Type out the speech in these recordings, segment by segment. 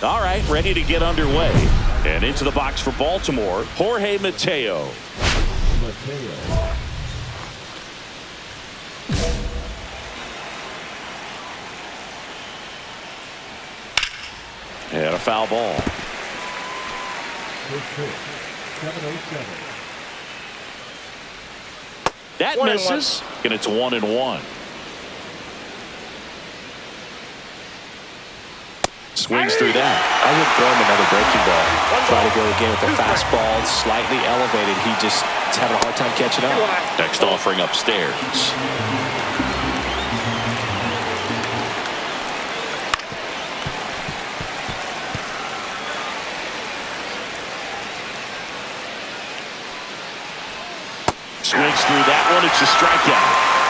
All right, ready to get underway. And into the box for Baltimore, Jorge Mateo. And a foul ball. That misses, and it's 1-1. Swings through that. I would throw him another breaking ball. Try to go again with the fastball, slightly elevated. He's having a hard time catching up. Next offering upstairs. Swings through that one. It's a strikeout.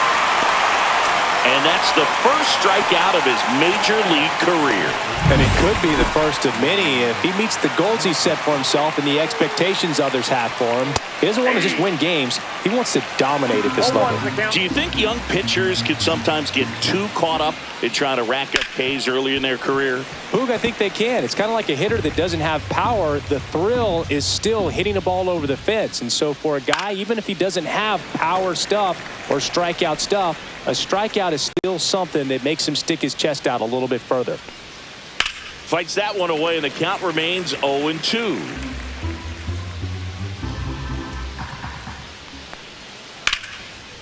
And that's the first strikeout of his major league career. And it could be the first of many if he meets the goals he set for himself and the expectations others have for him. He doesn't want to just win games. He wants to dominate at this level. Do you think young pitchers could sometimes get too caught up in trying to rack up Ks early in their career? Hoog, I think they can. It's kind of like a hitter that doesn't have power. The thrill is still hitting a ball over the fence. And so for a guy, even if he doesn't have power stuff or strikeout stuff, a strikeout is still something that makes him stick his chest out a little bit further. Fights that one away, and the count remains 0-2.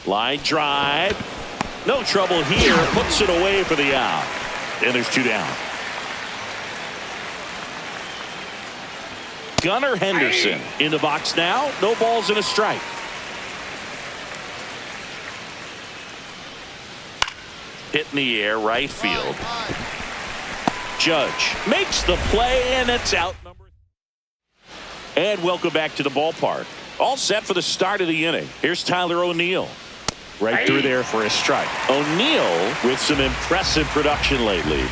Line drive. No trouble here. Puts it away for the out. And there's 2 down. Gunnar Henderson in the box now. No balls and a strike. Hit in the air, right field. Judge makes the play, and it's out. And welcome back to the ballpark. All set for the start of the inning. Here's Tyler O'Neill. Right through there for a strike. O'Neill with some impressive production lately.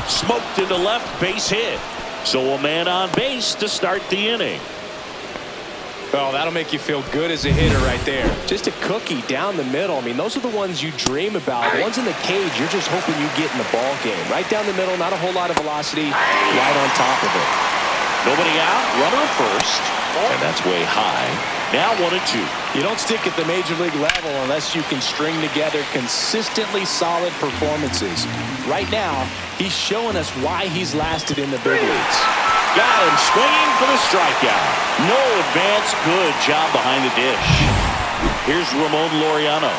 Smoked into left, base hit. So a man on base to start the inning. Well, that'll make you feel good as a hitter right there. Just a cookie down the middle. I mean, those are the ones you dream about. The ones in the cage, you're just hoping you get in the ball game. Right down the middle, not a whole lot of velocity, right on top of it. Nobody out, runner at first, and that's way high. Now 1-2. You don't stick at the major league level unless you can string together consistently solid performances. Right now, he's showing us why he's lasted in the big leagues. Got him swinging for the strikeout. No advance. Good job behind the dish. Here's Ramon Laureano.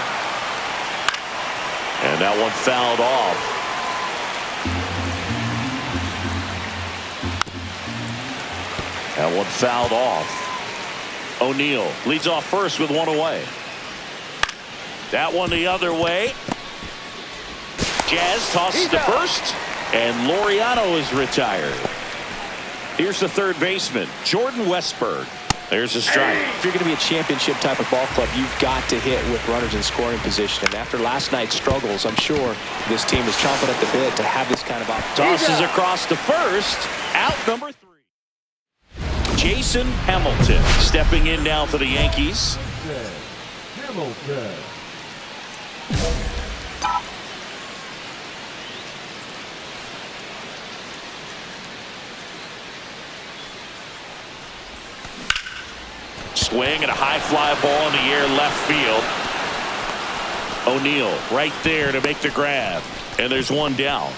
And that one fouled off. That one fouled off. O'Neill leads off first with 1 away. That one the other way. Jazz tosses to first. And Laureano is retired. Here's the third baseman, Jordan Westberg. There's a strike. If you're going to be a championship type of ball club, you've got to hit with runners in scoring position. And after last night's struggles, I'm sure this team is chomping at the bit to have this kind of opportunity. Tosses across to first. Out number 3. Jason Hamilton stepping in now for the Yankees. Hamilton. Swing and a high fly ball in the air left field. O'Neill right there to make the grab. And there's 1 down.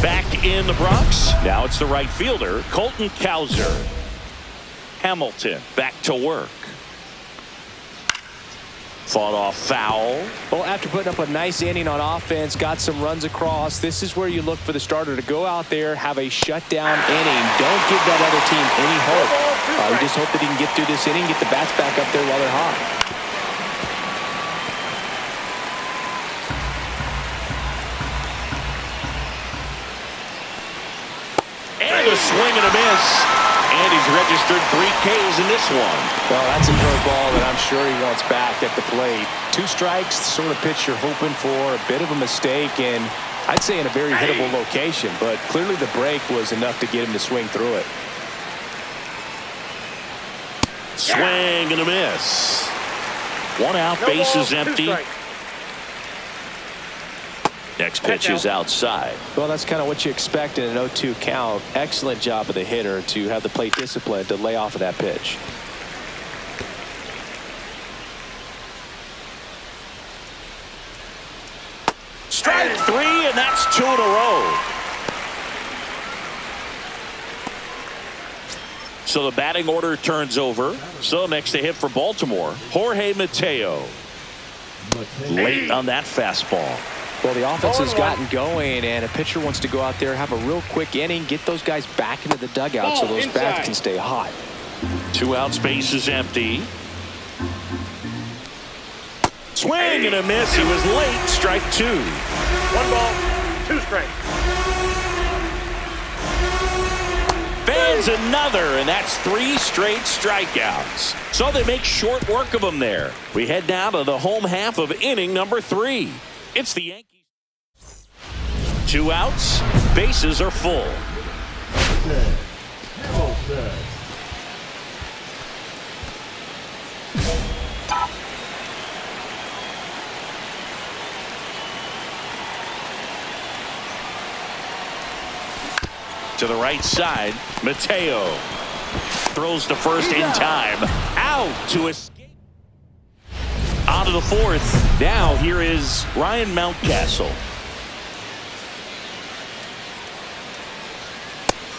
Back in the Bronx. Now it's the right fielder, Colton Cowser. Hamilton back to work. Fought off foul. Well, after putting up a nice inning on offense, got some runs across, this is where you look for the starter to go out there, have a shutdown inning. Don't give that other team any hope. You just hope that he can get through this inning, get the bats back up there while they're hot. And a swing and a miss. And he's registered 3 Ks in this one. Well, that's a curveball that I'm sure he wants back at the plate. 2 strikes, the sort of pitch you're hoping for. A bit of a mistake, and I'd say in a very hittable location. But clearly the break was enough to get him to swing through it. Swing and a miss. 1 out, bases empty. Next pitch is outside. Well, that's kind of what you expect in an 0-2 count. Excellent job of the hitter to have the plate discipline to lay off of that pitch. Strike 3, and that's 2 in a row. So the batting order turns over. So next to hit for Baltimore, Jorge Mateo. Late on that fastball. Well, the offense has gotten going, and a pitcher wants to go out there, have a real quick inning, get those guys back into the dugout so those bats can stay hot. 2 outs, base is empty. Swing and a miss. He was late. Strike 2. 1 ball, 2 strikes. Fans another, and that's 3 straight strikeouts. So they make short work of him there. We head down to the home half of inning number 3. It's the Yankees. 2 outs. Bases are full. To the right side, Mateo throws to first in time. Out to escape. On to the 4th. Now here is Ryan Mountcastle.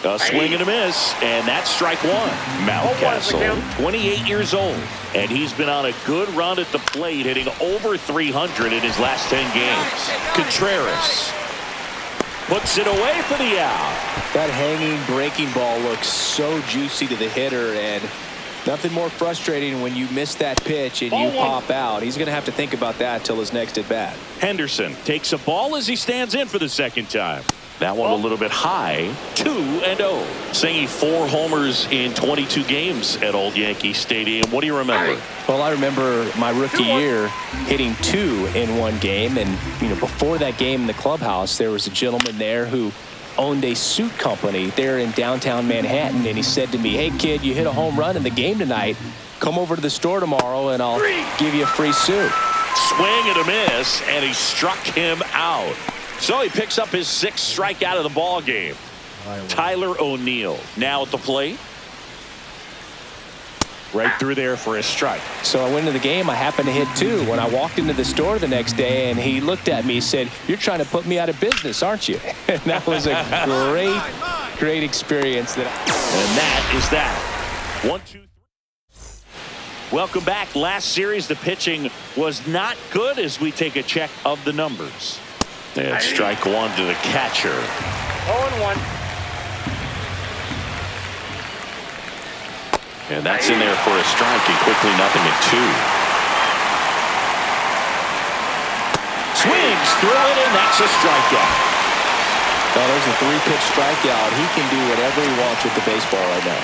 A swing and a miss, and that's strike 1. Mountcastle, 28 years old, and he's been on a good run at the plate, hitting over 300 in his last 10 games. Contreras puts it away for the out. That hanging breaking ball looks so juicy to the hitter, and nothing more frustrating when you miss that pitch and you pop out. He's going to have to think about that till his next at bat. Henderson takes a ball as he stands in for the second time. That one a little bit high. 2-0. Singing 4 homers in 22 games at Old Yankee Stadium. What do you remember? Well, I remember my rookie year hitting 2 in one game, and before that game in the clubhouse, there was a gentleman there who owned a suit company there in downtown Manhattan, and he said to me, "Hey kid, you hit a home run in the game tonight. Come over to the store tomorrow and I'll give you a free suit." Swing and a miss, and he struck him out. So he picks up his 6th strikeout of the ball game. Tyler O'Neill now at the plate. Right through there for a strike. So I went into the game. I happened to hit 2 when I walked into the store the next day, and he looked at me and said, "You're trying to put me out of business, aren't you?" And that was a great experience. And that is that. 1, 2, 3. Welcome back. Last series, the pitching was not good as we take a check of the numbers. And strike 1 to the catcher. 0-1. And that's in there for a strike, and quickly nothing at 2. Swings through it, and that's a strikeout. Well, there's a 3-pitch strikeout. He can do whatever he wants with the baseball right now.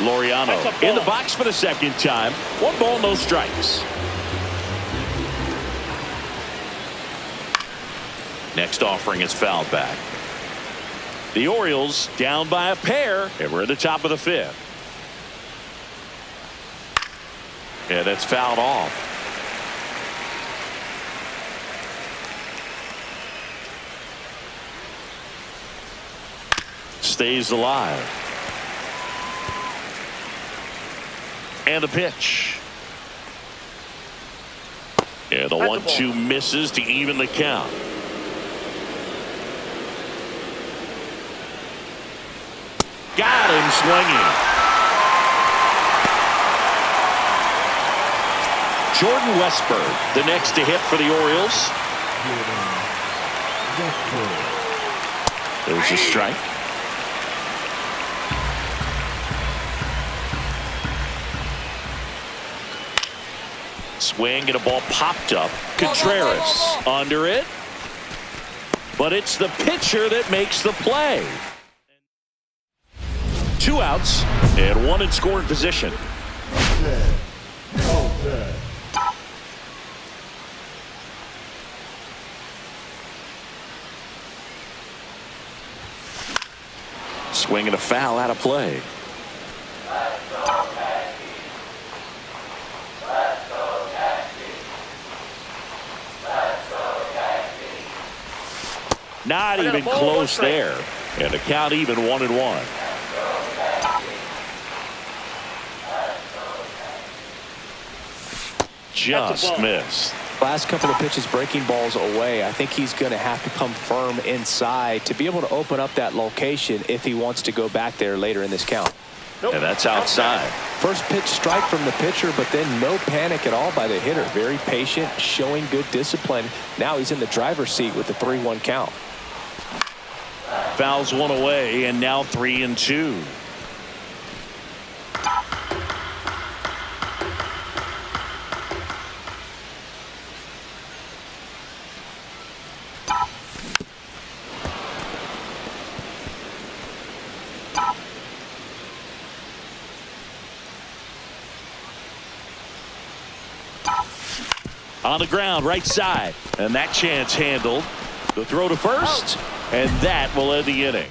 Laureano in the box for the second time. 1 ball, no strikes. Next offering is fouled back. The Orioles down by a pair, and we're at the top of the 5th. Yeah, that's fouled off. Stays alive. And the pitch. Yeah, the 1-2 misses to even the count. Got him swinging. Jordan Westburg, the next to hit for the Orioles. There's a strike. Swing and a ball popped up. Contreras under it. But it's the pitcher that makes the play. 2 outs and 1 in scoring position. Swing and a foul out of play. Not got a even ball, close 1 strike. there. And the count even 1-1. Just missed. Last couple of pitches breaking balls away. I think he's going to have to come firm inside to be able to open up that location if he wants to go back there later in this count. Nope. And that's outside. First pitch strike from the pitcher, but then no panic at all by the hitter. Very patient, showing good discipline. Now he's in the driver's seat with the 3-1 count. Fouls one away, and now 3-2. On the ground, right side, and that chance handled. The throw to first, and that will end the inning.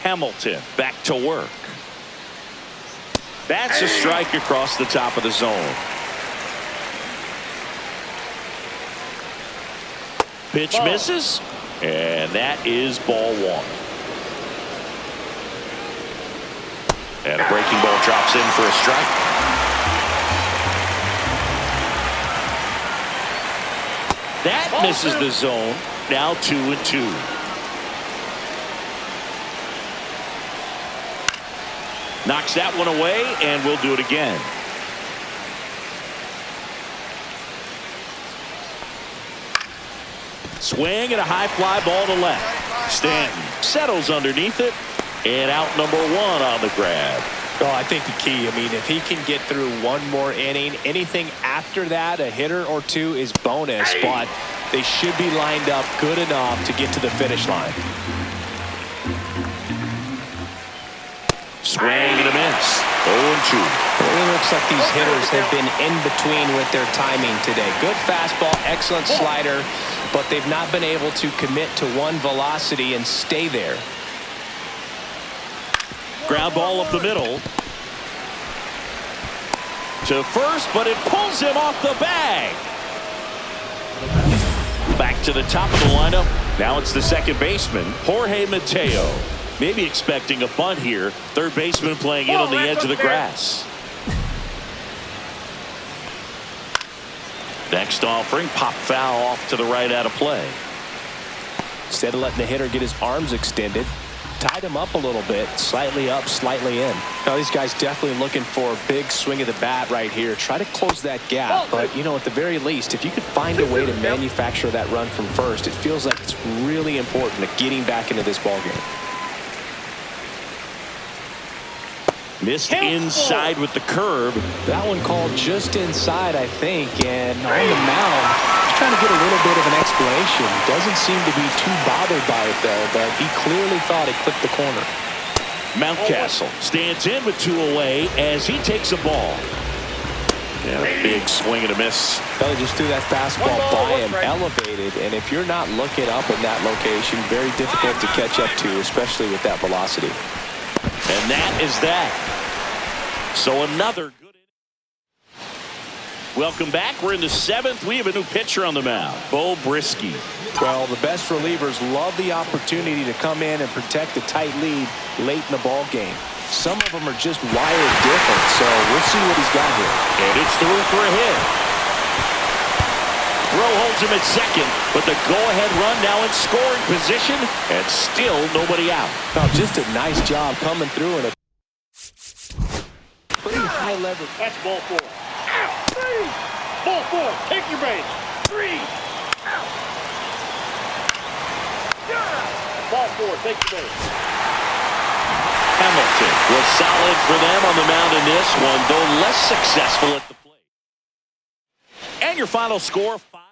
Hamilton back to work. That's a strike across the top of the zone. Pitch misses, and that is ball 1. And a breaking ball drops in for a strike. That misses the zone. Now 2-2. Knocks that one away, and we'll do it again. Swing and a high fly ball to left. Stanton settles underneath it. And out number 1 on the grab. Oh, I think the key, I mean, if he can get through one more inning, anything after that, a hitter or two is bonus, but they should be lined up good enough to get to the finish line. Swing and a miss. 0-2. It really looks like these hitters have been in between with their timing today. Good fastball, excellent slider, but they've not been able to commit to one velocity and stay there. Ground ball up the middle. To first, but it pulls him off the bag. Back to the top of the lineup. Now it's the second baseman, Jorge Mateo. Maybe expecting a bunt here. Third baseman playing in on the edge of the grass. Next offering, pop foul off to the right out of play. Instead of letting the hitter get his arms extended, tied him up a little bit, slightly up, slightly in. Now these guys definitely looking for a big swing of the bat right here. Try to close that gap, but you know, at the very least, if you could find a way to manufacture that run from first, it feels like it's really important to getting back into this ball game. Missed inside with the curve. That one called just inside, I think, and on the mound, just trying to get a little bit of an explanation. Doesn't seem to be too bothered by it, though, but he clearly thought it clipped the corner. Mountcastle stands in with 2 away as he takes a ball. Yeah, a big swing and a miss. They just threw that fastball by him, elevated, and if you're not looking up in that location, very difficult to catch up to, especially with that velocity. And that is that. So another good inning. Welcome back. We're in the 7th. We have a new pitcher on the mound, Bo Brisky. Well, the best relievers love the opportunity to come in and protect a tight lead late in the ball game. Some of them are just wired different, so we'll see what he's got here. And it's through for a hit. Throw holds him at second, but the go-ahead run now in scoring position, and still nobody out. Now, just a nice job coming through in a pretty high level. That's ball 4. Ow. 3. Ball 4. Take your base. 3. Ow. Yeah. Ball 4. Take your base. Hamilton was solid for them on the mound in this one, though less successful at the plate. And your final score, 5.